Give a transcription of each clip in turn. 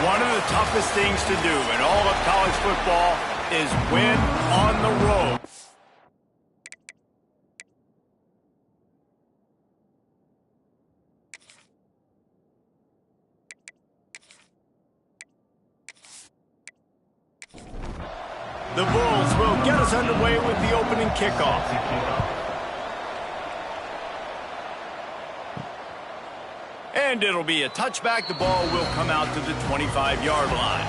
One of the toughest things to do in all of college football is win on the road. The Bulls will get us underway with the opening kickoff. And it'll be a touchback. The ball will come out to the 25-yard line.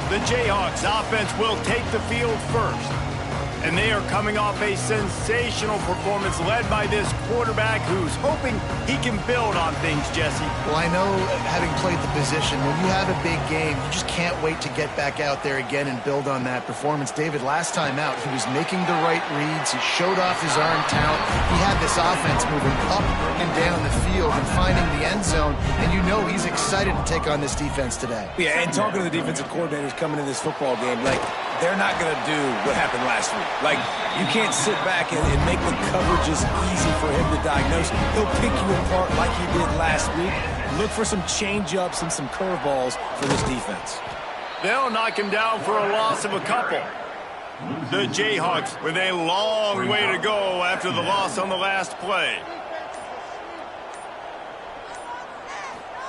The Jayhawks offense will take the field first. And they are coming off a sensational performance led by this quarterback who's hoping he can build on things, Jesse. Well, I know, having played the position, when you have a big game, you just can't wait to get back out there again and build on that performance. David, last time out, he was making the right reads. He showed off his arm talent. He had this offense moving up and down the field and finding the end zone. And you know he's excited to take on this defense today. Yeah, and talking to the defensive coordinators coming in this football game, like, they're not going to do what happened last week. Like, you can't sit back and make the coverages easy for him to diagnose. He'll pick you apart like he did last week. Look for some change-ups and some curveballs for this defense. They'll knock him down for a loss of a couple. The Jayhawks with a long way to go after the loss on the last play.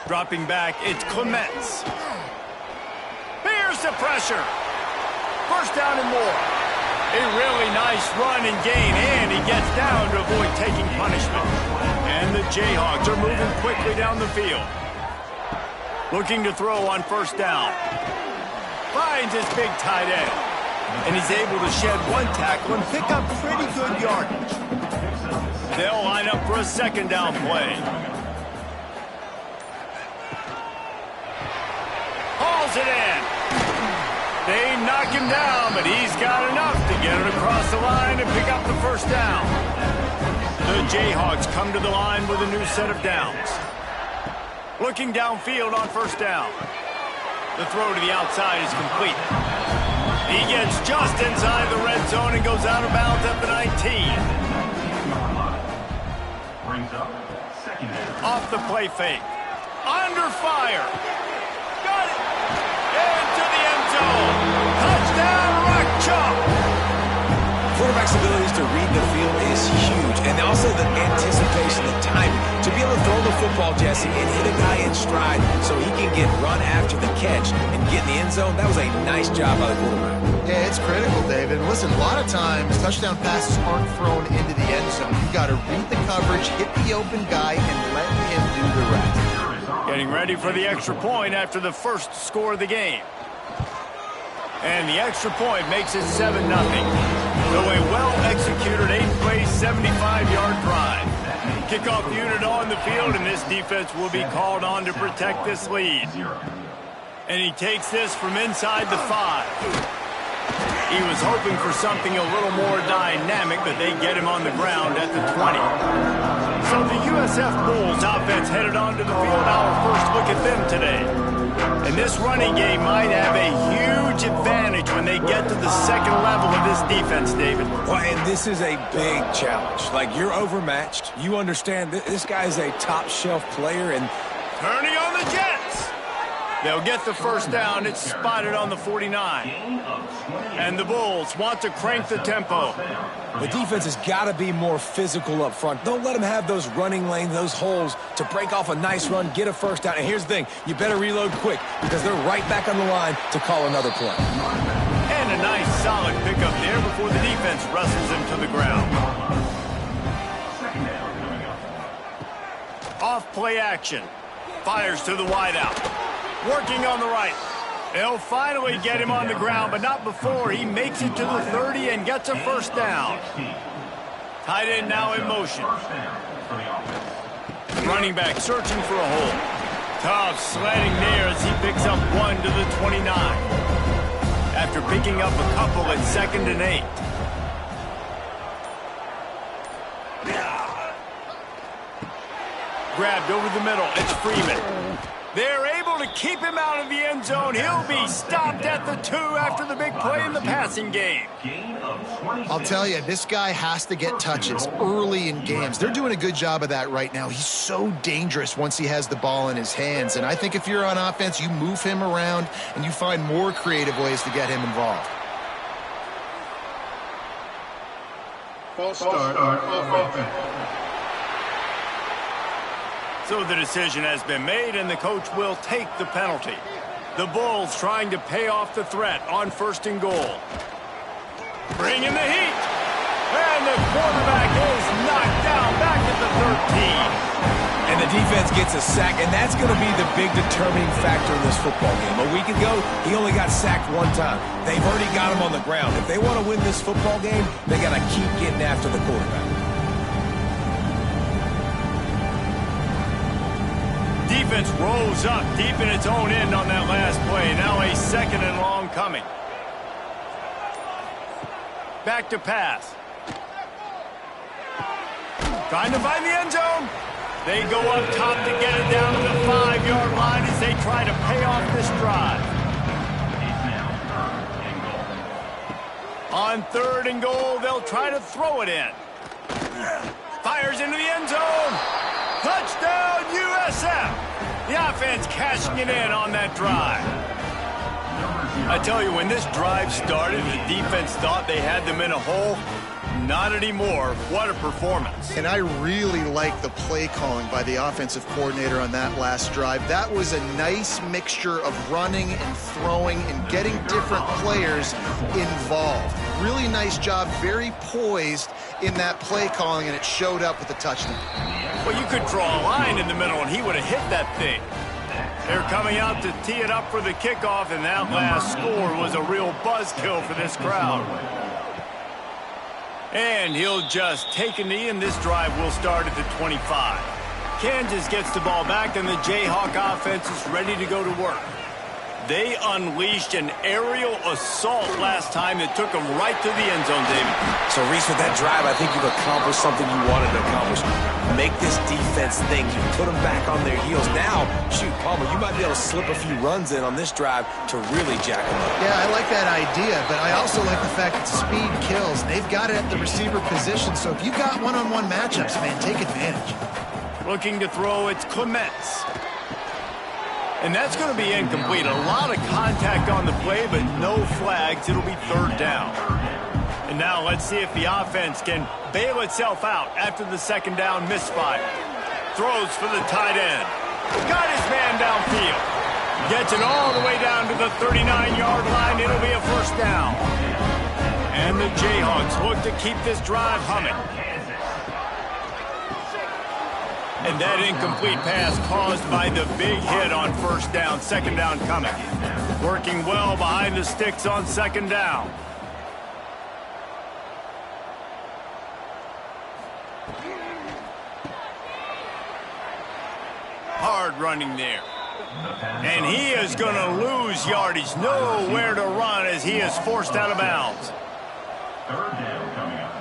Dropping back, it's Clements. Here's the pressure. First down and more. A really nice run and gain, and he gets down to avoid taking punishment. And the Jayhawks are moving quickly down the field. Looking to throw on first down. Finds his big tight end. And he's able to shed one tackle and pick up pretty good yardage. They'll line up for a second down play. Hauls it in. They knock him down, but he's got enough to get it across the line and pick up the first down. The Jayhawks come to the line with a new set of downs. Looking downfield on first down. The throw to the outside is complete. He gets just inside the red zone and goes out of bounds at the 19. Off the play fake. Under fire. Got it. Into the end zone. Touchdown, Rock Chalk. Quarterback's abilities to read the field is huge, and also the anticipation, the timing. To be able to throw the football, Jesse, and hit a guy in stride so he can get run after the catch and get in the end zone, that was a nice job by the quarterback. Yeah, it's critical, David. Listen, a lot of times, touchdown passes aren't thrown into the end zone. You've got to read the coverage, hit the open guy, and let him do the rest. Getting ready for the extra point after the first score of the game. And the extra point makes it 7-0. So a well-executed 8-play, 75-yard drive. Kickoff unit on the field, and this defense will be called on to protect this lead. And he takes this from inside the 5. He was hoping for something a little more dynamic, but they get him on the ground at the 20. So the USF Bulls offense headed onto the field. Our first look at them today. And this running game might have a huge advantage when they get to the second level of this defense, David. Well, and this is a big challenge. Like, you're overmatched. You understand this guy is a top-shelf player, and turning on the Jets. They'll get the first down. It's spotted on the 49. And the Bulls want to crank the tempo. The defense has got to be more physical up front. Don't let them have those running lanes, those holes to break off a nice run, get a first down. And here's the thing, you better reload quick because they're right back on the line to call another play. And a nice solid pickup there before the defense wrestles him to the ground. Off play action. Fires to the wideout. Working on the right. They'll finally get him on the ground, but not before he makes it to the 30 and gets a first down. Tight end now in motion. Running back searching for a hole. Tough sledding there as he picks up one to the 29. After picking up a couple at 2nd and 8. Grabbed over the middle. It's Freeman. They're able to keep him out of the end zone. He'll be stopped at the 2 after the big play in the passing game. I'll tell you, this guy has to get touches early in games. They're doing a good job of that right now. He's so dangerous once he has the ball in his hands. And I think if you're on offense, you move him around and you find more creative ways to get him involved. False start of offense. So the decision has been made, and the coach will take the penalty. The Bulls trying to pay off the threat on 1st and goal. Bringing the heat. And the quarterback is knocked down back at the 13. And the defense gets a sack, and that's going to be the big determining factor in this football game. A week ago, he only got sacked 1 time. They've already got him on the ground. If they want to win this football game, they got to keep getting after the quarterback. Defense rolls up deep in its own end on that last play. Now a 2nd and long coming. Back to pass. Trying to find the end zone. They go up top to get it down to the 5-yard line as they try to pay off this drive. On 3rd and goal, they'll try to throw it in. Fires into the end zone. Touchdown, USF! The offense cashing it in on that drive. I tell you, when this drive started, the defense thought they had them in a hole. Not anymore. What a performance. And I really like the play calling by the offensive coordinator on that last drive. That was a nice mixture of running and throwing and getting different players involved. Really nice job, very poised in that play calling, and it showed up with a touchdown. Well, you could draw a line in the middle, and he would have hit that thing. They're coming out to tee it up for the kickoff, and that last score was a real buzzkill for this crowd. And he'll just take a knee, and this drive will start at the 25. Kansas gets the ball back, and the Jayhawk offense is ready to go to work. They unleashed an aerial assault last time that took them right to the end zone, David. So, Reese, with that drive, I think you've accomplished something you wanted to accomplish. Make this defense think. You put them back on their heels. Now, shoot, Palmer, you might be able to slip a few runs in on this drive to really jack them up. Yeah, I like that idea, but I also like the fact that speed kills. They've got it at the receiver position, so if you've got one-on-one matchups, man, take advantage. Looking to throw, it's Clements. And that's going to be incomplete. A lot of contact on the play, but no flags. It'll be 3rd down. And now let's see if the offense can bail itself out after the 2nd down misfire. Throws for the tight end. Got his man downfield. Gets it all the way down to the 39-yard line. It'll be a 1st down. And the Jayhawks look to keep this drive humming. And that incomplete pass caused by the big hit on 1st down. 2nd down coming. Working well behind the sticks on 2nd down. Hard running there. And he is going to lose yardage. Nowhere to run as he is forced out of bounds. 3rd down coming up.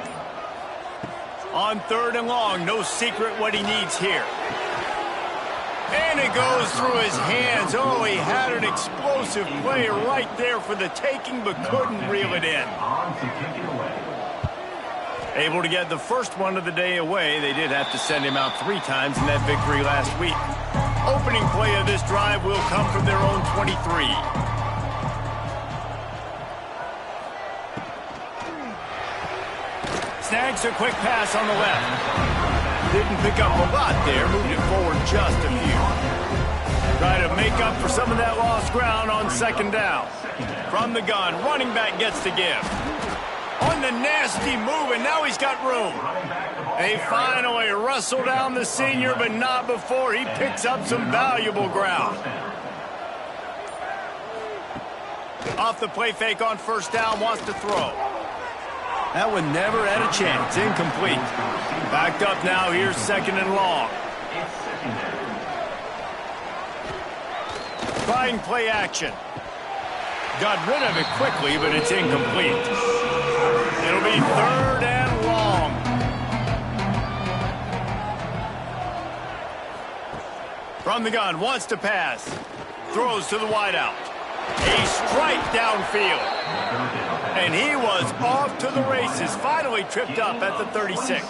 On 3rd and long, no secret what he needs here. And it goes through his hands. Oh, he had an explosive play right there for the taking, but couldn't reel it in. Able to get the first one of the day away. They did have to send him out 3 times in that victory last week. Opening play of this drive will come from their own 23. Snags a quick pass on the left. Didn't pick up a lot there. Moved it forward just a few. Try to make up for some of that lost ground on 2nd down. From the gun, running back gets to give. On the nasty move, and now he's got room. They finally wrestle down the senior, but not before he picks up some valuable ground. Off the play fake on 1st down, wants to throw. That one never had a chance. Incomplete. Backed up now. Here's 2nd and long. Trying play action. Got rid of it quickly, but it's incomplete. It'll be 3rd and long. From the gun, wants to pass. Throws to the wideout. A strike downfield. And he was off to the races. Finally tripped up at the 36.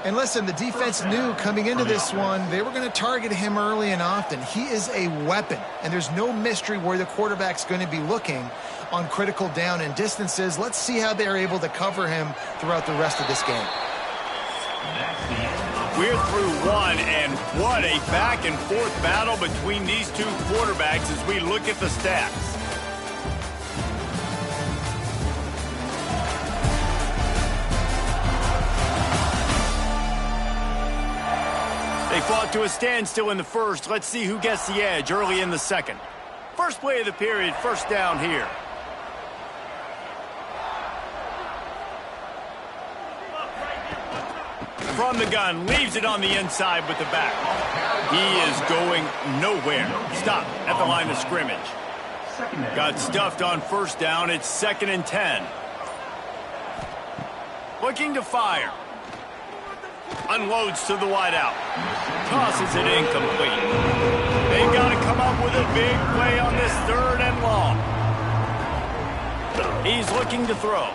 And listen, the defense knew coming into this one, they were going to target him early and often. He is a weapon, and there's no mystery where the quarterback's going to be looking on critical down and distances. Let's see how they're able to cover him throughout the rest of this game. We're through one, and what a back-and-forth battle between these two quarterbacks as we look at the stats. They fought to a standstill in the first. Let's see who gets the edge early in the second. First play of the period, first down here. From the gun, leaves it on the inside with the back. He is going nowhere. Stop at the line of scrimmage. Got stuffed on first down. It's 2nd and 10. Looking to fire. Unloads to the wideout. Tosses it incomplete. They've got to come up with a big play on this 3rd and long. He's looking to throw.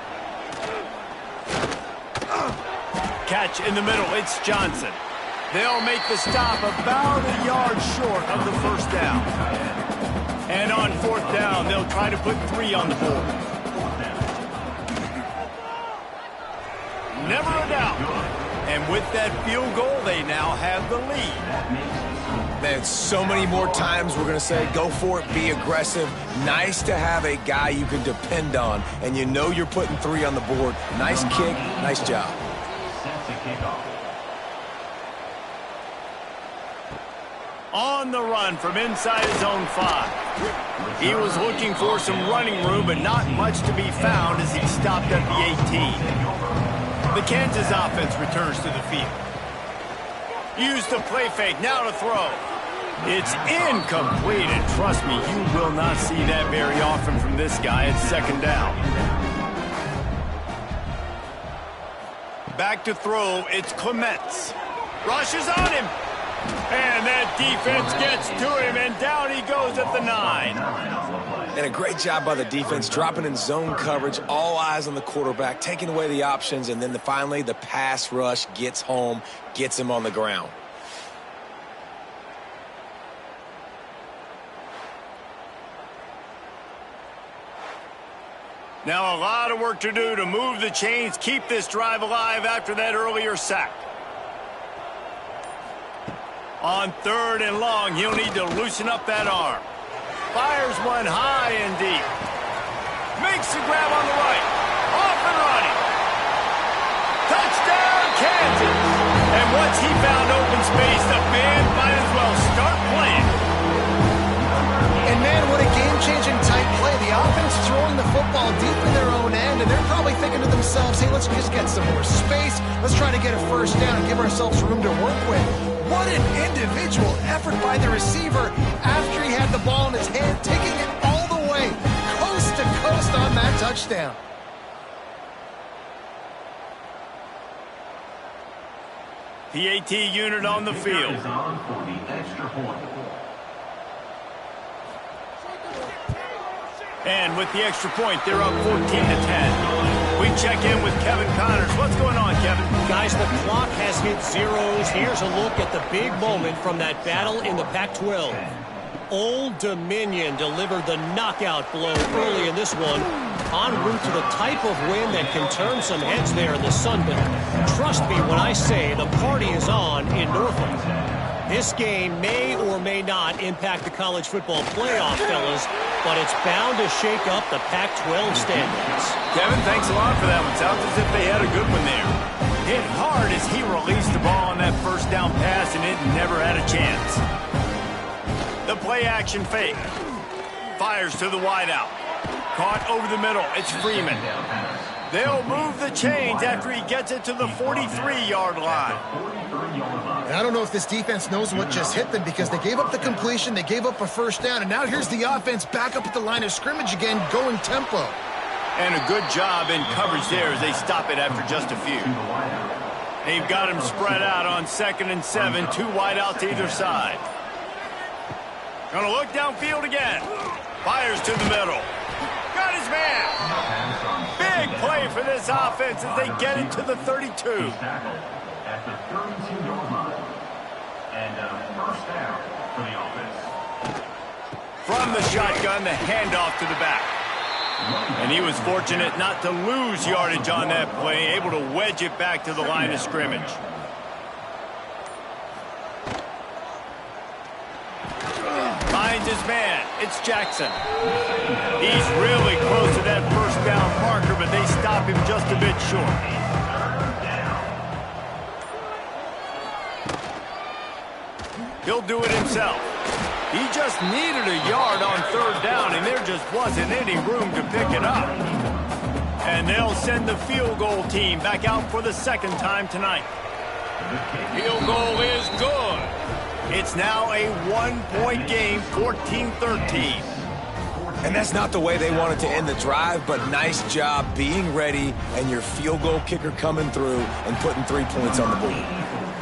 Catch in the middle. It's Johnson. They'll make the stop about a yard short of the first down. And on 4th down, they'll try to put 3 on the board. Never a doubt. And with that field goal, they now have the lead. Man, so many more times we're going to say, go for it, be aggressive. Nice to have a guy you can depend on, and you know you're putting 3 on the board. Nice kick, nice job. On the run from inside his own 5. He was looking for some running room, but not much to be found as he stopped at the 18. The Kansas offense returns to the field. Used the play fake, now to throw. It's incomplete, and trust me, you will not see that very often from this guy at 2nd down. Back to throw, it's Clements. Rushes on him. And that defense gets to him, and down he goes at the 9. And a great job by the defense, dropping in zone coverage, all eyes on the quarterback, taking away the options, and then finally the pass rush gets home, gets him on the ground. Now a lot of work to do to move the chains, keep this drive alive after that earlier sack. On 3rd and long, he'll need to loosen up that arm. Fires one high and deep. Makes the grab on the right. Off and running. Touchdown, Kansas. And once he found open space, the band might as well start playing. And man, what a game-changing tight play. The offense throwing the football deep in their own end, and they're probably thinking to themselves, hey, let's just get some more space. Let's try to get a first down and give ourselves room to work with. What an individual effort by the receiver after he had the ball in his hand, taking it all the way, coast to coast on that touchdown. PAT unit on the field. And with the extra point, they're up 14-10. We check in with Kevin Connors. What's going on, Kevin? Guys, the clock has hit zeros. Here's a look at the big moment from that battle in the Pac-12. Old Dominion delivered the knockout blow early in this one, en route to the type of win that can turn some heads there in the Sun Belt. Trust me when I say the party is on in Norfolk. This game may or may not impact the college football playoff, fellas, but it's bound to shake up the Pac-12 standings. Kevin, thanks a lot for that one. Sounds as if they had a good one there. Hit hard as he released the ball on that first down pass, and it never had a chance. The play-action fake. Fires to the wideout. Caught over the middle. It's Freeman. They'll move the chains after he gets it to the 43-yard line. And I don't know if this defense knows what just hit them, because they gave up the completion, they gave up a first down, and now here's the offense back up at the line of scrimmage again, going tempo. And a good job in coverage there as they stop it after just a few. They've got him spread out on 2nd and 7, 2 wide out to either side. Gonna look downfield again. Fires to the middle. Got his man. Big play for this offense as they get it to the 32. He's tackled at the 32-yard line. And first down for the offense. From the shotgun, the handoff to the back. And he was fortunate not to lose yardage on that play, able to wedge it back to the line of scrimmage. Finds his man. It's Jackson. He's really close to that first down marker, but they stop him just a bit short. He'll do it himself. He just needed a yard on 3rd down, and there just wasn't any room to pick it up. And they'll send the field goal team back out for the 2nd time tonight. Field goal is good. It's now a 1-point game, 14-13. And that's not the way they wanted to end the drive, but nice job being ready and your field goal kicker coming through and putting 3 points on the board.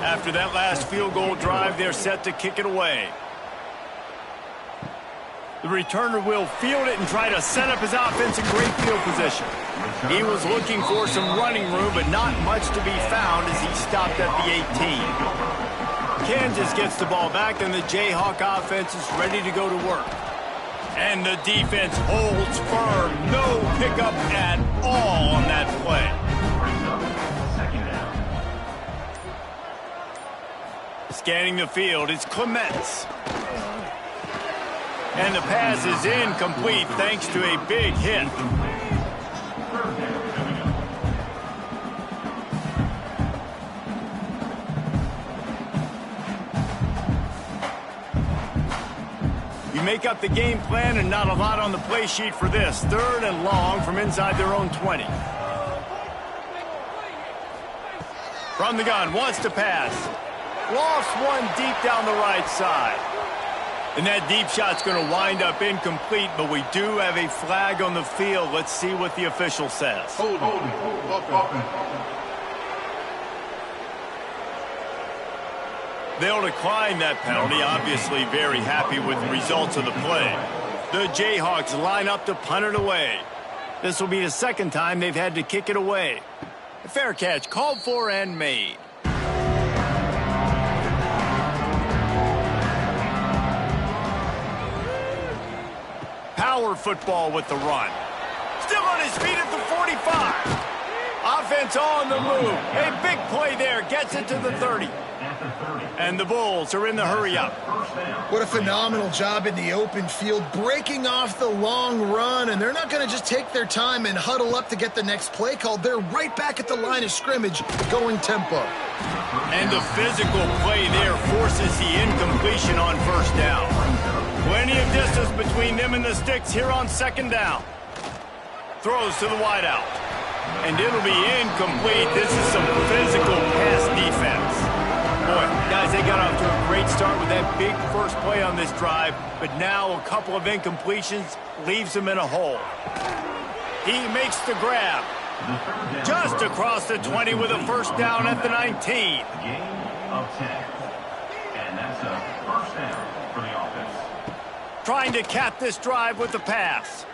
After that last field goal drive, they're set to kick it away. The returner will field it and try to set up his offense in great field position. He was looking for some running room, but not much to be found as he stopped at the 18. Kansas gets the ball back, and the Jayhawk offense is ready to go to work. And the defense holds firm. No pickup at all on that play. Scanning the field, it's Clements. And the pass is incomplete thanks to a big hit. You make up the game plan and not a lot on the play sheet for this. 3rd and long from inside their own 20. From the gun, wants to pass. Lost one deep down the right side. And that deep shot's going to wind up incomplete, but we do have a flag on the field. Let's see what the official says. Hold. They'll decline that penalty, obviously very happy with the results of the play. The Jayhawks line up to punt it away. This will be the 2nd time they've had to kick it away. A fair catch called for and made. Power football with the run. Still on his feet at the 45. Offense on the move. A big play there. Gets it to the 30. And the Bulls are in the hurry-up. What a phenomenal job in the open field, breaking off the long run, and they're not going to just take their time and huddle up to get the next play called. They're right back at the line of scrimmage, going tempo. And the physical play there forces the incompletion on 1st down. Plenty of distance between them and the sticks here on 2nd down. Throws to the wideout. And it'll be incomplete. This is some physical pass defense. Boy, guys, they got off to a great start with that big first play on this drive, but now a couple of incompletions leaves them in a hole. He makes the grab. Just across the 20 with a 1st down at the 19. Gain of 10. And that's a 1st down for the offense. Trying to cap this drive with the pass.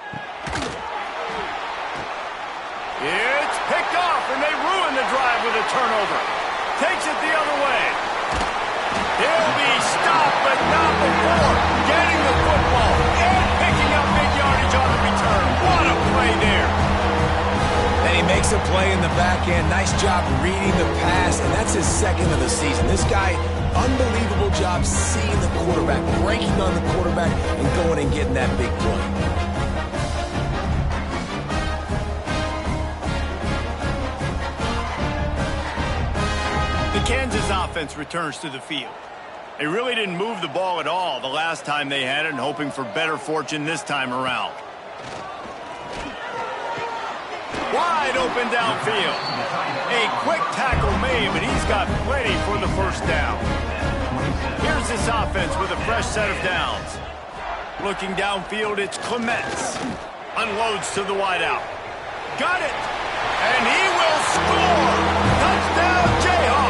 It's picked off, and they ruin the drive with a turnover. Takes it the other way. He'll be stopped, but not before getting the football and picking up big yardage on the return. What a play there. And he makes a play in the back end. Nice job reading the pass, and that's his 2nd of the season. This guy, unbelievable job seeing the quarterback, breaking on the quarterback, and going and getting that big play. The Kansas offense returns to the field. They really didn't move the ball at all the last time they had it, and hoping for better fortune this time around. Wide open downfield. A quick tackle made, but he's got plenty for the 1st down. Here's this offense with a fresh set of downs. Looking downfield, it's Clements. Unloads to the wideout. Got it! And he will score! Touchdown, Jayhawks!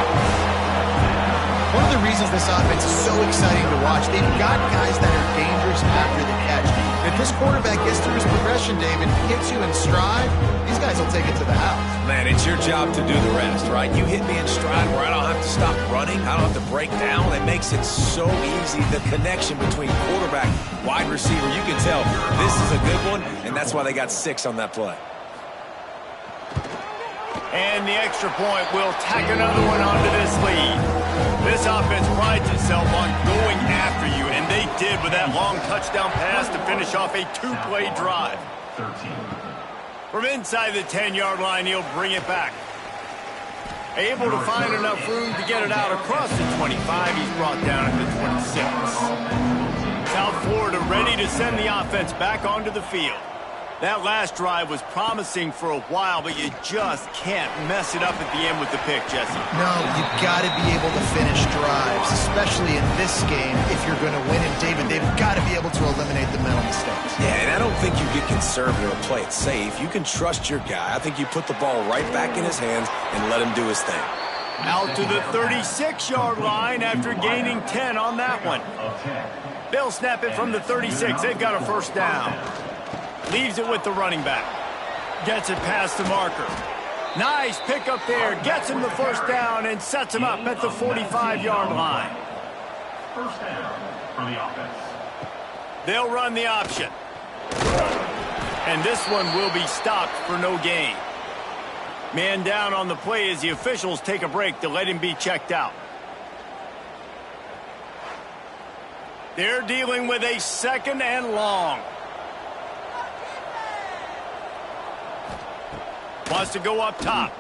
of the reasons this offense is so exciting to watch. They've got guys that are dangerous after the catch. If this quarterback gets through his progression, David, hits you in stride, these guys will take it to the house. Man, it's your job to do the rest, right? You hit me in stride where I don't have to stop running. I don't have to break down. It makes it so easy. The connection between quarterback, wide receiver, you can tell this is a good one, and that's why they got 6 on that play. And the extra point will tack another one onto this lead. This offense prides itself on going after you, and they did with that long touchdown pass to finish off a 2-play drive. 13. From inside the 10-yard line, he'll bring it back. Able to find enough room to get it out across the 25. He's brought down at the 26. South Florida ready to send the offense back onto the field. That last drive was promising for a while, but you just can't mess it up at the end with the pick, Jesse. No, you've got to be able to finish drives, especially in this game if you're going to win. And David, they've got to be able to eliminate the mental mistakes. Yeah, and I don't think you get conservative or play it safe. You can trust your guy. I think you put the ball right back in his hands and let him do his thing. Out to the 36-yard line after gaining 10 on that one. They'll snap it from the 36. They've got a first down. Leaves it with the running back. Gets it past the marker. Nice pick up there. Gets him the first down and sets him up at the 45-yard line. First down for the offense. They'll run the option. And this one will be stopped for no gain. Man down on the play as the officials take a break to let him be checked out. They're dealing with a 2nd and long. Wants to go up top.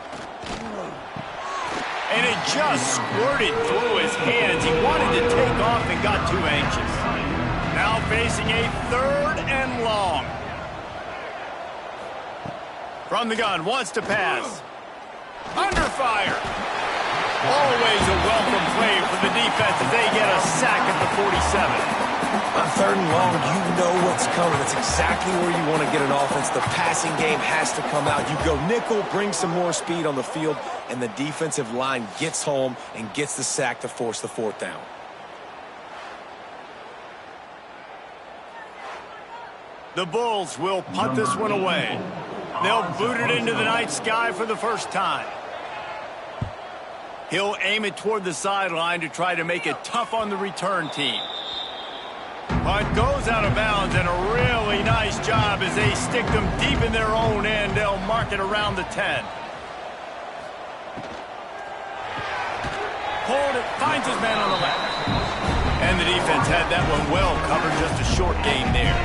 And it just squirted through his hands. He wanted to take off and got too anxious. Now facing a 3rd and long. From the gun, wants to pass. Under fire. Always a welcome play for the defense as they get a sack at the 47. On 3rd and long, you know what's coming. It's exactly where you want to get an offense. The passing game has to come out. You go nickel, bring some more speed on the field, and the defensive line gets home and gets the sack to force the 4th down. The Bulls will punt this one away. They'll boot it into the night sky for the first time. He'll aim it toward the sideline to try to make it tough on the return team. Punt goes out of bounds, and a really nice job as they stick them deep in their own end. They'll mark it around the 10. Hold it, finds his man on the left. And the defense had that one well covered, just a short gain there.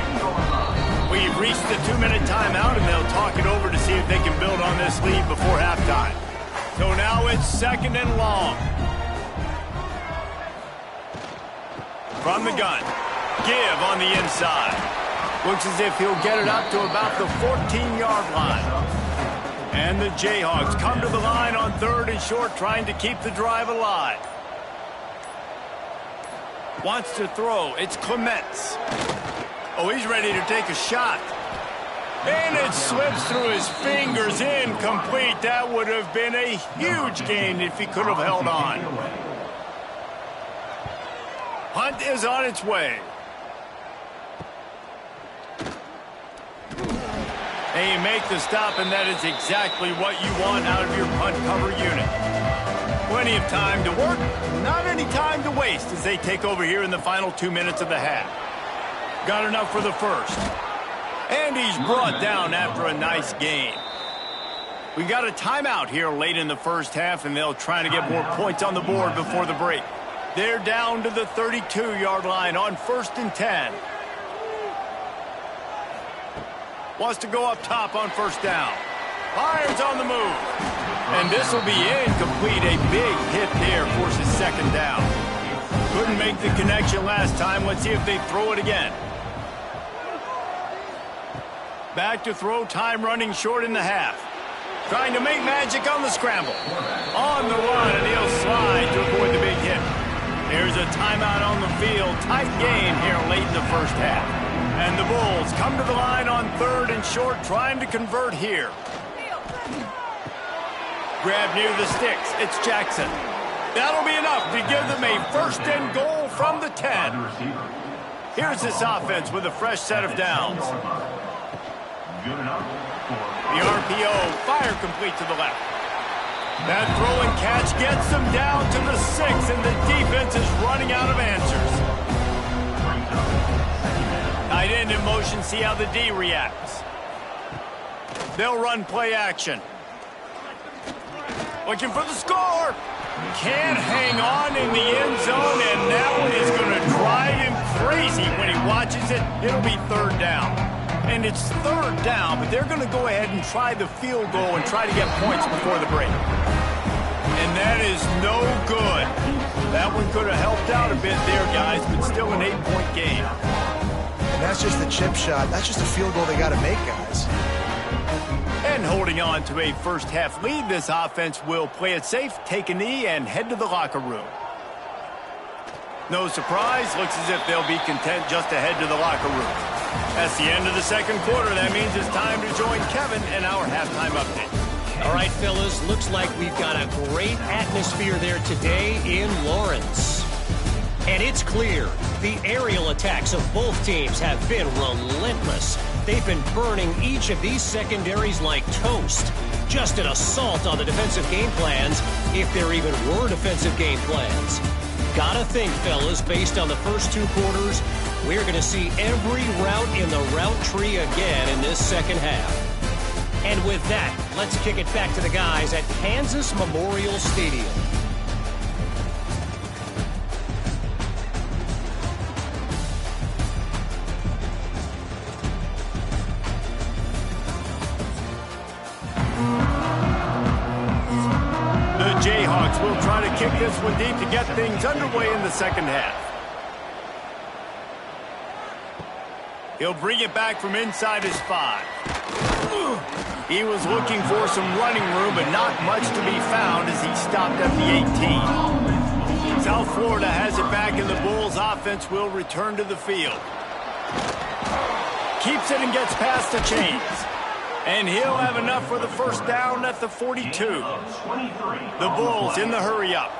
We've reached the 2-minute timeout, and they'll talk it over to see if they can build on this lead before halftime. So now it's 2nd and long. From the gun. Give on the inside. Looks as if he'll get it up to about the 14-yard line. And the Jayhawks come to the line on 3rd and short, trying to keep the drive alive. Wants to throw. It's Clements. Oh, he's ready to take a shot. And it slips through his fingers, incomplete. That would have been a huge gain if he could have held on. Punt is on its way. And you make the stop, and that is exactly what you want out of your punt cover unit. Plenty of time to work, not any time to waste as they take over here in the final 2 minutes of the half. Got enough for the first. And he's brought down after a nice gain. We got a timeout here late in the first half, and they'll try to get more points on the board before the break. They're down to the 32-yard line on 1st and 10. Wants to go up top on 1st down. Fires on the move. And this will be incomplete. A big hit there forces 2nd down. Couldn't make the connection last time. Let's see if they throw it again. Back to throw, time running short in the half. Trying to make magic on the scramble. On the run, and he'll slide to avoid the big hit. There's a timeout on the field. Tight game here late in the first half. And the Bulls come to the line on 3rd and short, trying to convert here. Grab near the sticks. It's Jackson. That'll be enough to give them a first and goal from the 10. Here's this offense with a fresh set of downs. The RPO, fire complete to the left. That throw and catch gets them down to the 6, and the defense is running out of answers. Tight end in motion, see how the D reacts. They'll run play action. Looking for the score. Can't hang on in the end zone, and that one is going to drive him crazy when he watches it. It'll be third down. And it's third down, but they're going to go ahead and try the field goal and try to get points before the break. And that is no good. That one could have helped out a bit there, guys, but still an 8-point game. And that's just the chip shot. That's just a field goal they got to make, guys. And holding on to a first-half lead, this offense will play it safe, take a knee, and head to the locker room. No surprise, looks as if they'll be content just to head to the locker room. That's the end of the second quarter. That means it's time to join Kevin in our halftime update. All right, fellas, looks like we've got a great atmosphere there today in Lawrence. And it's clear the aerial attacks of both teams have been relentless. They've been burning each of these secondaries like toast. Just an assault on the defensive game plans, if there even were defensive game plans. Gotta think, fellas, based on the first two quarters, we're going to see every route in the route tree again in this second half. And with that, let's kick it back to the guys at Kansas Memorial Stadium. The Jayhawks will try to kick this one deep to get things underway in the second half. He'll bring it back from inside his 5. He was looking for some running room, but not much to be found as he stopped at the 18. South Florida has it back, and the Bulls offense will return to the field. Keeps it and gets past the chains. And he'll have enough for the first down at the 42. The Bulls in the hurry-up.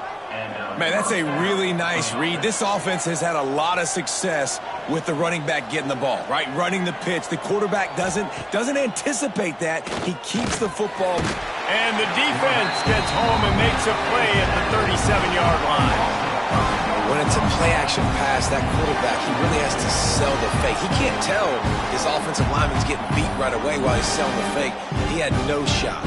Man, that's a really nice read. This offense has had a lot of success with the running back getting the ball, right? Running the pitch. The quarterback doesn't anticipate that. He keeps the football. And the defense gets home and makes a play at the 37-yard line. When it's a play-action pass, that quarterback, he really has to sell the fake. He can't tell his offensive lineman's getting beat right away while he's selling the fake. He had no shot.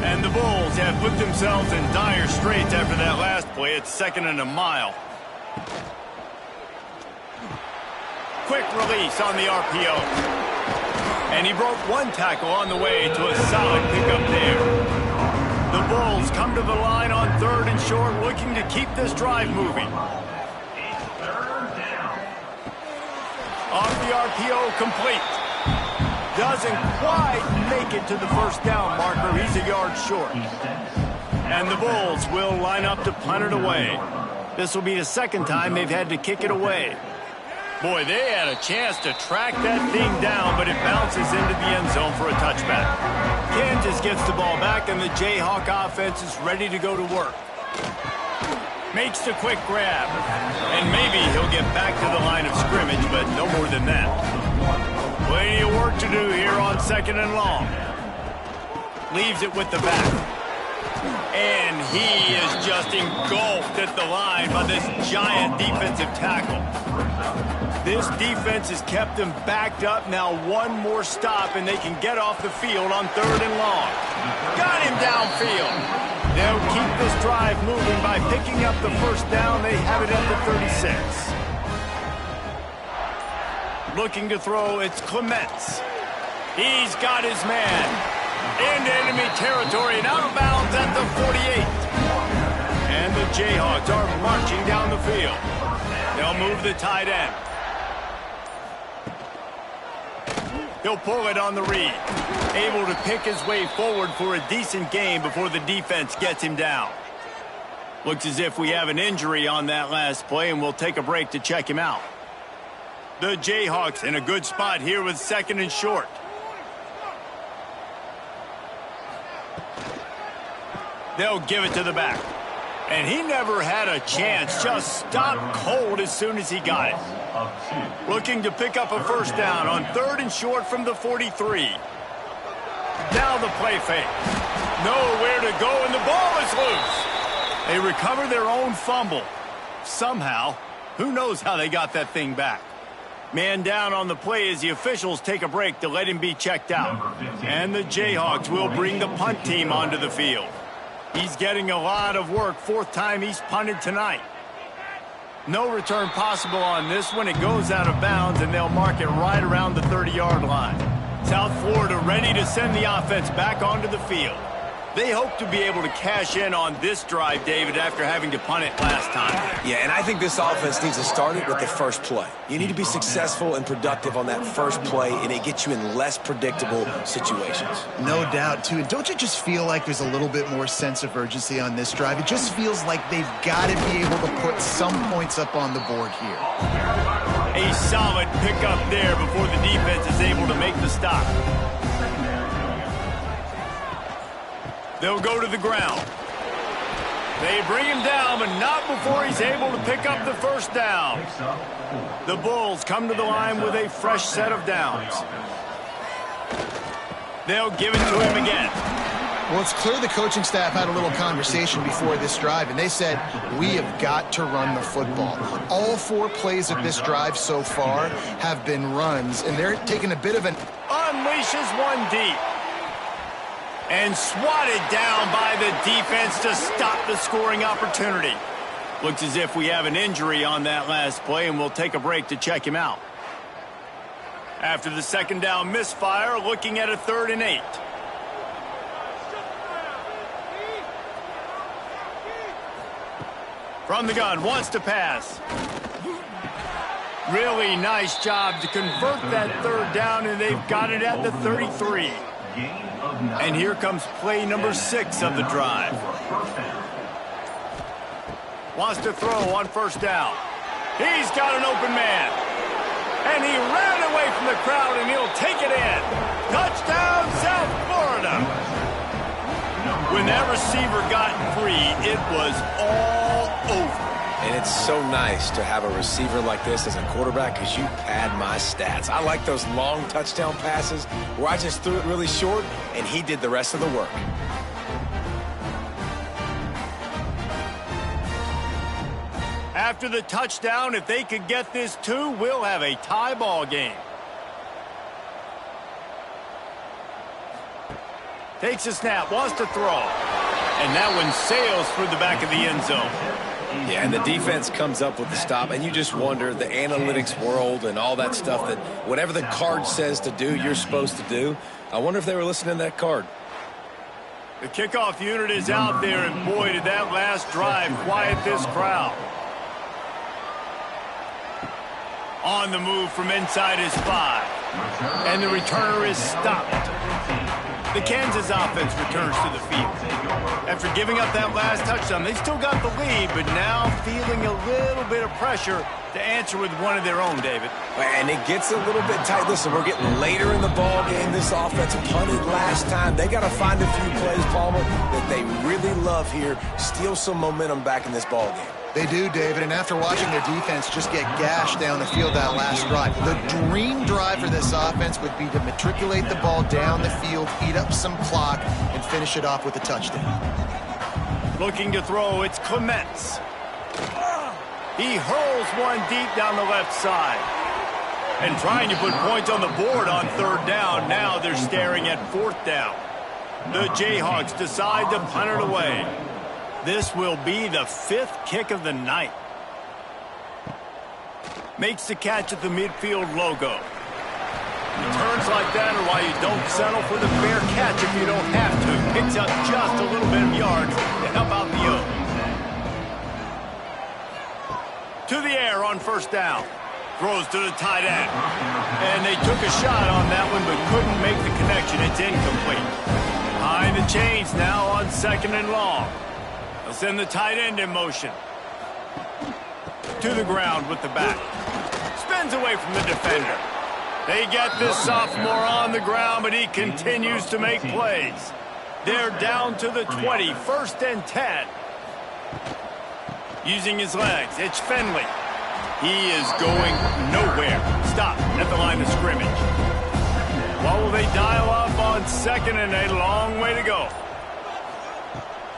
And the Bulls have put themselves in dire straits after that last play. It's 2nd and a mile. Quick release on the RPO. And he broke one tackle on the way to a solid pickup there. The Bulls come to the line on 3rd and short, looking to keep this drive moving. Off the RPO, complete. Doesn't quite make it to the first down marker. He's a yard short. And the Bulls will line up to punt it away. This will be the second time they've had to kick it away. Boy, they had a chance to track that thing down, but it bounces into the end zone for a touchback. Kansas gets the ball back, and the Jayhawk offense is ready to go to work. Makes the quick grab. And maybe he'll get back to the line of scrimmage, but no more than that. Plenty of work to do here on 2nd and long. Leaves it with the back. And he is just engulfed at the line by this giant defensive tackle. This defense has kept them backed up. Now one more stop, and they can get off the field on 3rd and long. Got him downfield. They'll keep this drive moving by picking up the first down. They have it at the 36. Looking to throw, it's Clements. He's got his man. Into enemy territory and out of bounds at the 48. And the Jayhawks are marching down the field. They'll move the tight end. He'll pull it on the read. Able to pick his way forward for a decent gain before the defense gets him down. Looks as if we have an injury on that last play, and we'll take a break to check him out. The Jayhawks in a good spot here with 2nd and short. They'll give it to the back. And he never had a chance. Just stopped cold as soon as he got it. Looking to pick up a first down on 3rd and short from the 43. Now the play fake. Nowhere to go, and the ball is loose. They recover their own fumble. Somehow, who knows how they got that thing back. Man down on the play as the officials take a break to let him be checked out. And the Jayhawks will bring the punt team onto the field. He's getting a lot of work. 4th time he's punted tonight. No return possible on this one. It goes out of bounds, and they'll mark it right around the 30-yard line. South Florida ready to send the offense back onto the field. They hope to be able to cash in on this drive, David, after having to punt it last time. Yeah, and I think this offense needs to start it with the first play. You need to be successful and productive on that first play, and it gets you in less predictable situations. No doubt, too. And don't you just feel like there's a little bit more sense of urgency on this drive? It just feels like they've got to be able to put some points up on the board here. A solid pickup there before the defense is able to make the stop. They'll go to the ground. They bring him down, but not before he's able to pick up the first down. The Bulls come to the line with a fresh set of downs. They'll give it to him again. Well, it's clear the coaching staff had a little conversation before this drive, and they said, we have got to run the football. All 4 plays of this drive so far have been runs, and they're taking a bit of an... Unleashes one deep. And swatted down by the defense to stop the scoring opportunity. Looks as if we have an injury on that last play, and we'll take a break to check him out. After the 2nd down misfire, looking at a 3rd and 8. From the gun, wants to pass. Really nice job to convert that 3rd down, and they've got it at the 33. And here comes play number 6 of the drive. Wants to throw on 1st down. He's got an open man. And he ran away from the crowd, and he'll take it in. Touchdown, South Florida. When that receiver got free, it was all over. And it's so nice to have a receiver like this as a quarterback because you pad my stats. I like those long touchdown passes where I just threw it really short and he did the rest of the work. After the touchdown, if they could get this 2, we'll have a tie ball game. Takes a snap, wants to throw. And that one sails through the back of the end zone. Yeah, and the defense comes up with the stop, and you just wonder, the analytics world and all that stuff, that whatever the card says to do, you're supposed to do. I wonder if they were listening to that card. The kickoff unit is out there, and boy, did that last drive quiet this crowd. On the move from inside his 5. And the returner is stopped. The Kansas offense returns to the field. After giving up that last touchdown, they still got the lead, but now feeling a little bit of pressure to answer with one of their own, David. And it gets a little bit tight. Listen, we're getting later in the ball game. This offense punted last time. They got to find a few plays, Palmer, that they really love here. Steal some momentum back in this ball game. They do, David, and after watching their defense just get gashed down the field that last drive, the dream drive for this offense would be to matriculate the ball down the field, eat up some clock, and finish it off with a touchdown. Looking to throw, it's Clements. He hurls one deep down the left side. And trying to put points on the board on 3rd down. Now they're staring at 4th down. The Jayhawks decide to punt it away. This will be the 5th kick of the night. Makes the catch at the midfield logo. Returns like that are why you don't settle for the fair catch if you don't have to. Picks up just a little bit of yards to help out the Oaks. To the air on 1st down. Throws to the tight end. And they took a shot on that one but couldn't make the connection. It's incomplete. Behind the chains now on 2nd and long. They'll send the tight end in motion. To the ground with the back. Spin spins away from the defender. They get this sophomore on the ground, but he continues to make plays. They're down to the 20, 1st and 10. Using his legs, it's Finley. He is going nowhere. Stop at the line of scrimmage. What will they dial up on 2nd and a long way to go?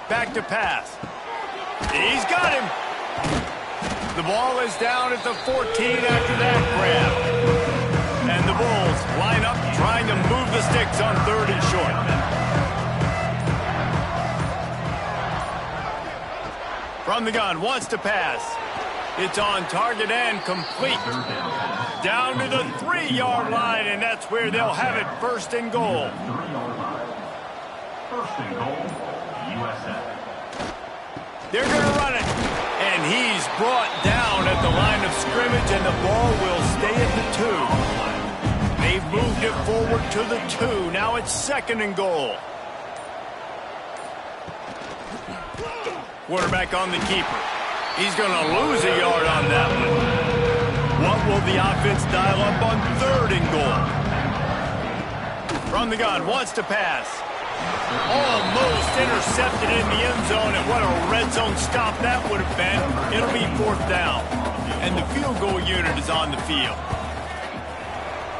Back to pass. He's got him. The ball is down at the 14 after that grab. And the Bulls line up trying to move the sticks on 3rd and short. From the gun, wants to pass. It's on target and complete. Down to the 3-yard line, and that's where they'll have it, 1st and goal. 3-yard line. 1st and goal, USA. They're going to run it. And he's brought down at the line of scrimmage, and the ball will stay at the 2. They've moved it forward to the 2. Now it's 2nd and goal. Quarterback on the keeper. He's going to lose a yard on that one. What will the offense dial up on 3rd and goal? From the gun, wants to pass. Almost intercepted in the end zone, and what a red zone stop that would have been. It'll be 4th down. And the field goal unit is on the field.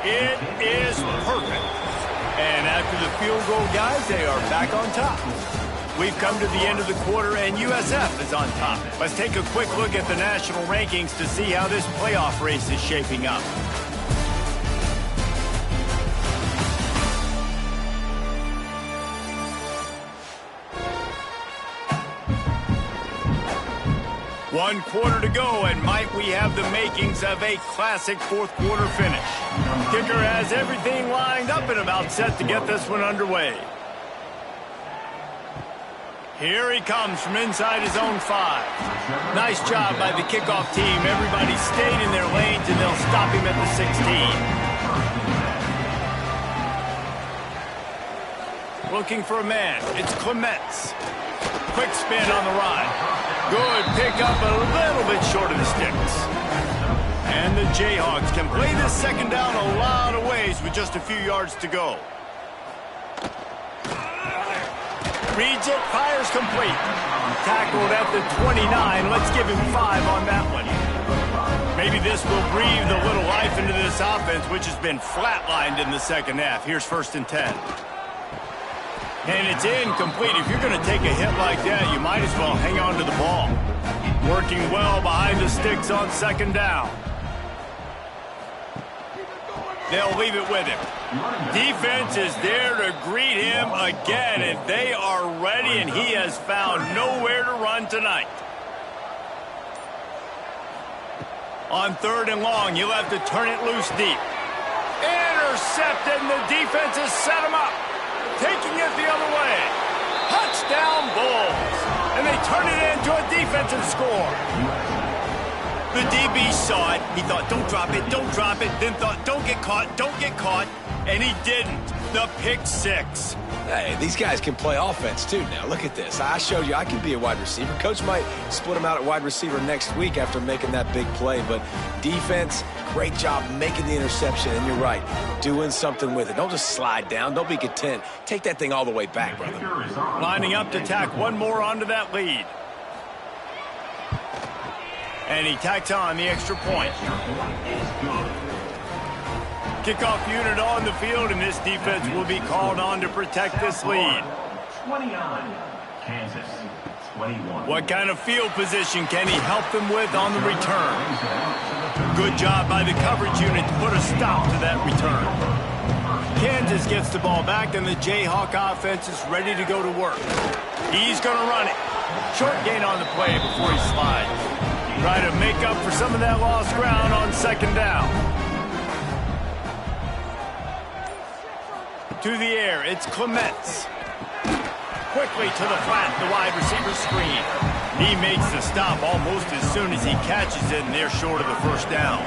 It is perfect. And after the field goal, guys, they are back on top. We've come to the end of the quarter, and USF is on top. Let's take a quick look at the national rankings to see how this playoff race is shaping up. One quarter to go, and might we have the makings of a classic 4th quarter finish. Kicker has everything lined up and about set to get this one underway. Here he comes from inside his own 5. Nice job by the kickoff team. Everybody stayed in their lanes, and they'll stop him at the 16. Looking for a man. It's Clements. Quick spin on the ride. Good pick up, a little bit short of the sticks. And the Jayhawks can play this 2nd down a lot of ways with just a few yards to go. Reads it, fires complete. Tackled at the 29. Let's give him 5 on that one. Maybe this will breathe a little life into this offense, which has been flatlined in the 2nd half. Here's 1st and 10. And it's incomplete. If you're going to take a hit like that, you might as well hang on to the ball. Working well behind the sticks on 2nd down. They'll leave it with him. Defense is there to greet him again, and they are ready, and he has found nowhere to run tonight. On 3rd and long, you'll have to turn it loose deep. Intercepted, and the defense has set him up. Taking it the other way. Touchdown Bulls. And they turn it into a defensive score. The DB saw it. He thought, don't drop it, don't drop it. Then thought, don't get caught, don't get caught. And he didn't. The pick 6. Hey, these guys can play offense, too, now. Look at this. I showed you I can be a wide receiver. Coach might split him out at wide receiver next week after making that big play. But defense, great job making the interception. And you're right, doing something with it. Don't just slide down. Don't be content. Take that thing all the way back, brother. Lining up to tack one more onto that lead. And he tacks on the extra point. Kickoff unit on the field, and this defense will be called on to protect this lead. 29, Kansas, 21. What kind of field position can he help them with on the return? Good job by the coverage unit to put a stop to that return. Kansas gets the ball back, and the Jayhawk offense is ready to go to work. He's going to run it. Short gain on the play before he slides. Try to make up for some of that lost ground on 2nd down. To the air, it's Clements. Quickly to the flat, the wide receiver screen. He makes the stop almost as soon as he catches it, and they're short of the 1st down.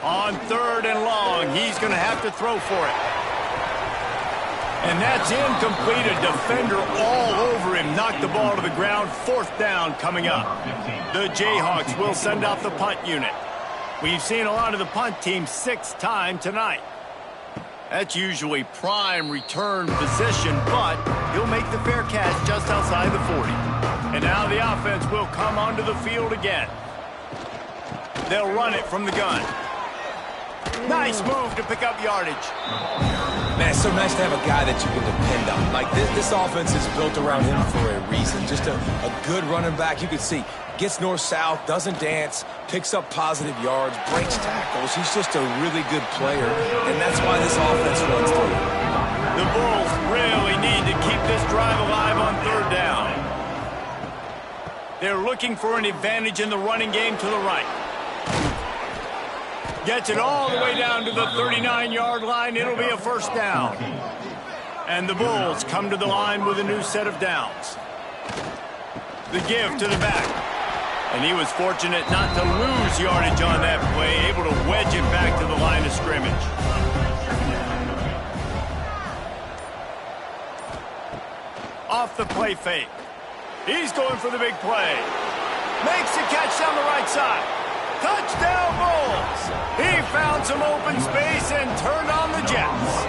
On 3rd and long, he's going to have to throw for it. And that's incomplete. A defender all over him. Knocked the ball to the ground. 4th down coming up. The Jayhawks will send out the punt unit. We've seen a lot of the punt team 6th time tonight. That's usually prime return position, but he'll make the fair catch just outside the 40. And now the offense will come onto the field again. They'll run it from the gun. Nice move to pick up yardage. Man, it's so nice to have a guy that you can depend on. Like, this offense is built around him for a reason. Just a good running back. You can see, gets north-south, doesn't dance, picks up positive yards, breaks tackles. He's just a really good player, and that's why this offense runs through. The Bulls really need to keep this drive alive on 3rd down. They're looking for an advantage in the running game to the right. Gets it all the way down to the 39-yard line. It'll be a 1st down. And the Bulls come to the line with a new set of downs. The give to the back. And he was fortunate not to lose yardage on that play, able to wedge it back to the line of scrimmage. Off the play fake. He's going for the big play. Makes the catch down the right side. Touchdown, Bulls! He found some open space and turned on the Jets.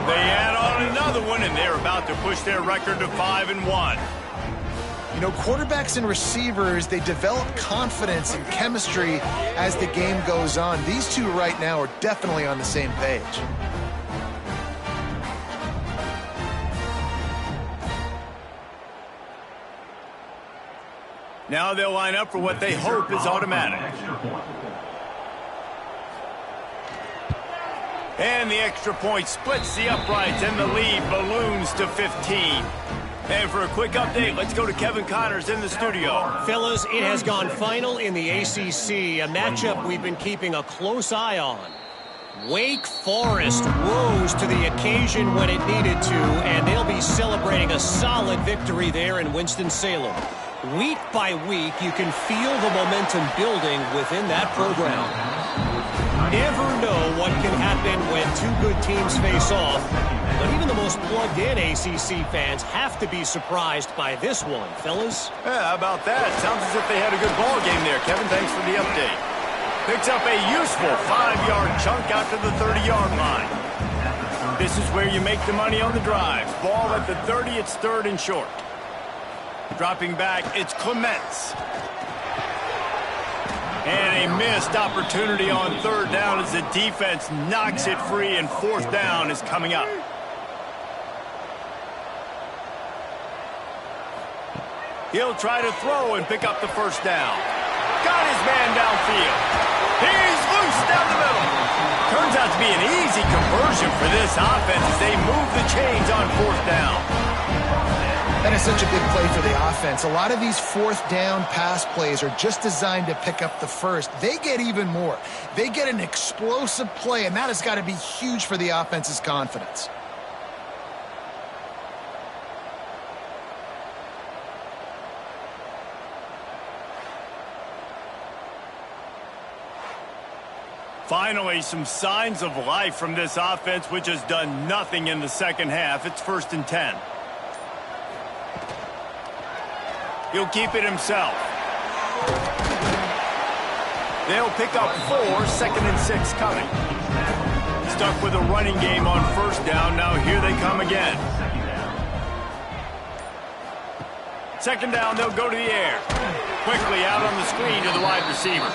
They add on another one, and they're about to push their record to 5-1. You know, quarterbacks and receivers, they develop confidence and chemistry as the game goes on. These two right now are definitely on the same page. Now they'll line up for what they hope is automatic. And the extra point splits the uprights, and the lead balloons to 15. And for a quick update, let's go to Kevin Connors in the studio. Fellas, it has gone final in the ACC, a matchup we've been keeping a close eye on. Wake Forest rose to the occasion when it needed to, and they'll be celebrating a solid victory there in Winston-Salem. Week by week, you can feel the momentum building within that program. Never know what can happen when two good teams face off, but even the most plugged-in ACC fans have to be surprised by this one, fellas. Yeah, how about that? Sounds as if they had a good ball game there. Kevin, thanks for the update. Picks up a useful 5-yard chunk out to the 30-yard line. This is where you make the money on the drives. Ball at the 30, it's 3rd and short. Dropping back, it's Clements. And a missed opportunity on 3rd down as the defense knocks it free, and 4th down is coming up. He'll try to throw and pick up the 1st down. Got his man downfield. He's loose down the middle. Turns out to be an easy conversion for this offense as they move the chains on 4th down. That is such a big play for the offense. A lot of these 4th down pass plays are just designed to pick up the 1st. They get even more. They get an explosive play, and that has got to be huge for the offense's confidence. Finally, some signs of life from this offense, which has done nothing in the second half. It's 1st and 10. He'll keep it himself. They'll pick up 4, 2nd and 6 coming. Stuck with a running game on 1st down. Now here they come again. 2nd down, they'll go to the air. Quickly out on the screen to the wide receiver.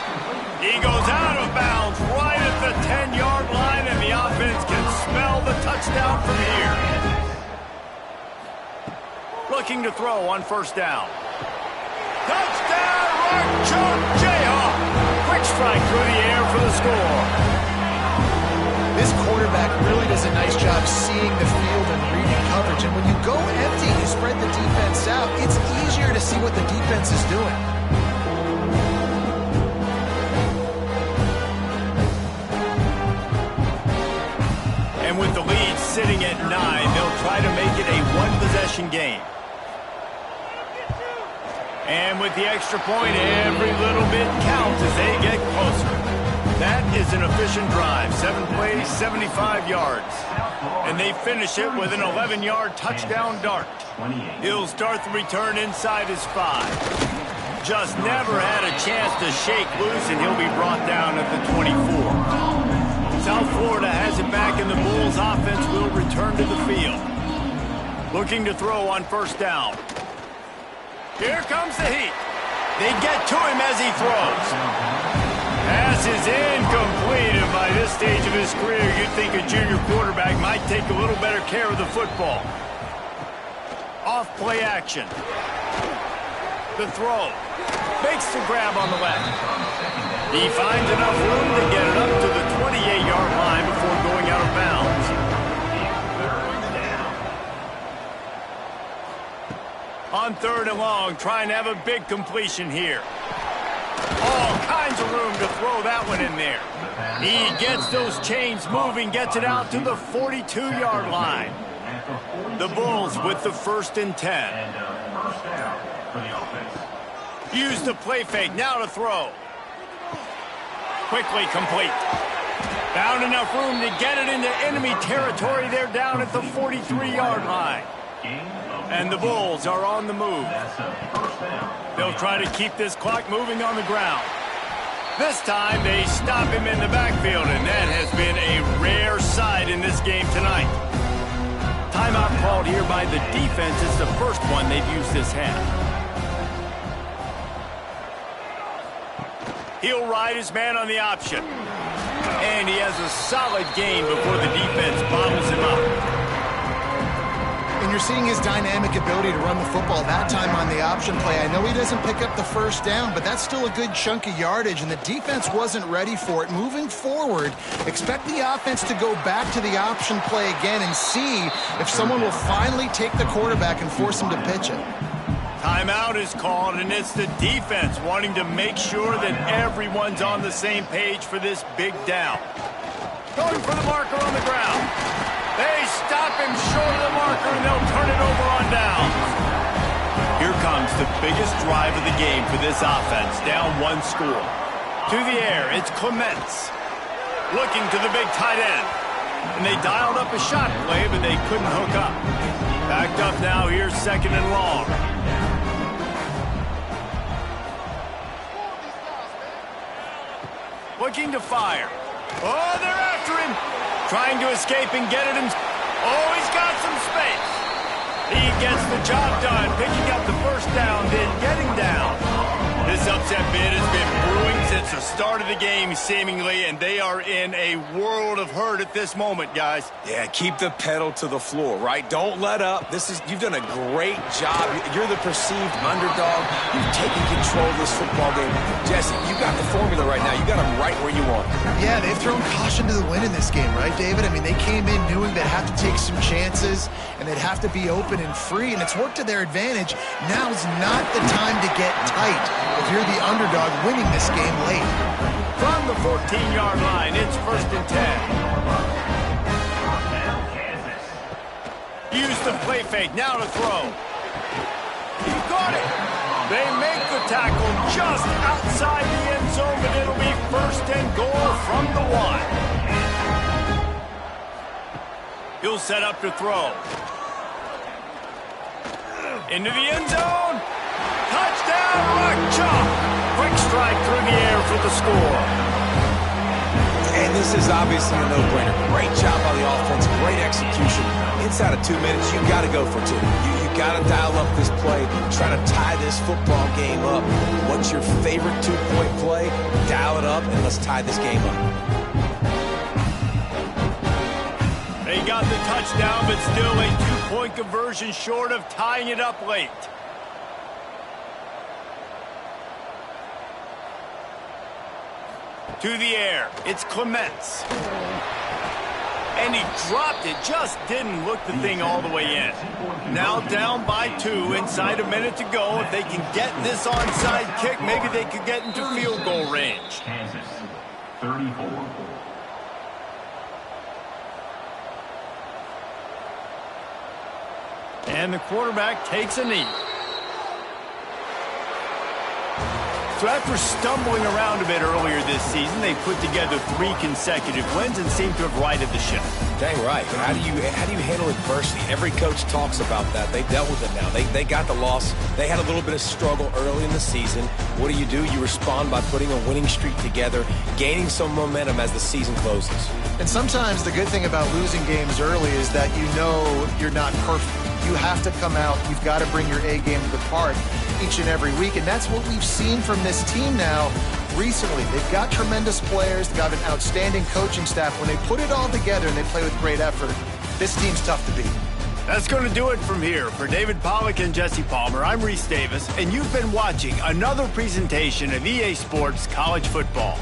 He goes out of bounds right at the 10-yard line, and the offense can smell the touchdown from here. Looking to throw on 1st down. Touchdown, Rock Jayhawk. Quick strike through the air for the score. This quarterback really does a nice job seeing the field and reading coverage. And when you go empty, you spread the defense out. It's easier to see what the defense is doing. And with the lead sitting at 9, they'll try to make it a one-possession game. And with the extra point, every little bit counts as they get closer. That is an efficient drive. 7 plays, 75 yards. And they finish it with an 11-yard touchdown dart. He'll start the return inside his 5. Just never had a chance to shake loose, and he'll be brought down at the 24. South Florida has it back, and the Bulls offense will return to the field. Looking to throw on first down. Here comes the heat. They get to him as he throws. Pass is incomplete, and by this stage of his career, you'd think a junior quarterback might take a little better care of the football. Off play action. The throw. Makes the grab on the left. He finds enough room to get it up to the 28-yard line before going out of bounds. On 3rd and long, trying to have a big completion here. All kinds of room to throw that one in there. He gets those chains moving, gets it out to the 42-yard line. The Bulls with the 1st and 10. Use the play fake, now to throw. Quickly complete. Found enough room to get it into enemy territory. They're down at the 43-yard line. And the Bulls are on the move. They'll try to keep this clock moving on the ground. This time they stop him in the backfield, and that has been a rare sight in this game tonight. Timeout called here by the defense. It's the first one they've used this half. He'll ride his man on the option. And he has a solid gain before the defense bottles him up. And you're seeing his dynamic ability to run the football that time on the option play. I know he doesn't pick up the first down, but that's still a good chunk of yardage, and the defense wasn't ready for it. Moving forward, expect the offense to go back to the option play again and see if someone will finally take the quarterback and force him to pitch it. Timeout is called, and it's the defense wanting to make sure that everyone's on the same page for this big down. Going for the marker on the ground. They stop him short of the marker, and they'll turn it over on down. Here comes the biggest drive of the game for this offense, down 1 score. To the air, it's Clements. Looking to the big tight end. And they dialed up a shot play, but they couldn't hook up. Backed up now, here's 2nd and long. Looking to fire. Oh, they're after him. Trying to escape and get it in. Oh, he's got some space. He gets the job done, picking up the first down, then getting down. This upset bid has been brewing since the start of the game, seemingly, and they are in a world of hurt at this moment, guys. Yeah, keep the pedal to the floor, right? Don't let up. You've done a great job. You're the perceived underdog. You've taken control of this football game. Jesse, you got the formula right now. You got them right where you want. Yeah, they've thrown caution to the wind in this game, right, David? I mean, they came in knowing they'd have to take some chances, and they'd have to be open and free, and it's worked to their advantage. Now's not the time to get tight if you're the underdog winning this game late. From the 14-yard line, it's 1st and 10. Use the play fake, now to throw. He got it. They make the tackle just outside the end zone, but it'll be 1st and goal from the 1. He'll set up to throw. Into the end zone. Touchdown, Rock Chalk. Quick strike through the air for the score. And this is obviously a no-brainer. Great job by the offense, great execution. Inside of 2 minutes, you got to go for 2. You got to dial up this play, try to tie this football game up. What's your favorite 2-point play? Dial it up, and let's tie this game up. They got the touchdown, but still a 2-point conversion short of tying it up late. To the air, it's Clements. And he dropped it, just didn't look the thing all the way in. Now down by 2, inside a minute to go. If they can get this onside kick, maybe they could get into field goal range. Kansas, 34. And the quarterback takes a knee. So after stumbling around a bit earlier this season, they put together 3 consecutive wins and seem to have righted the ship. Dang right. How do you handle adversity? Every coach talks about that. They dealt with it now. They got the loss. They had a little bit of struggle early in the season. What do? You respond by putting a winning streak together, gaining some momentum as the season closes. And sometimes the good thing about losing games early is that you know you're not perfect. You have to come out. You've got to bring your A game to the park each and every week. And that's what we've seen from this team now recently. They've got tremendous players. They've got an outstanding coaching staff. When they put it all together and they play with great effort, this team's tough to beat. That's going to do it from here. For David Pollack and Jesse Palmer, I'm Reese Davis, and you've been watching another presentation of EA Sports College Football.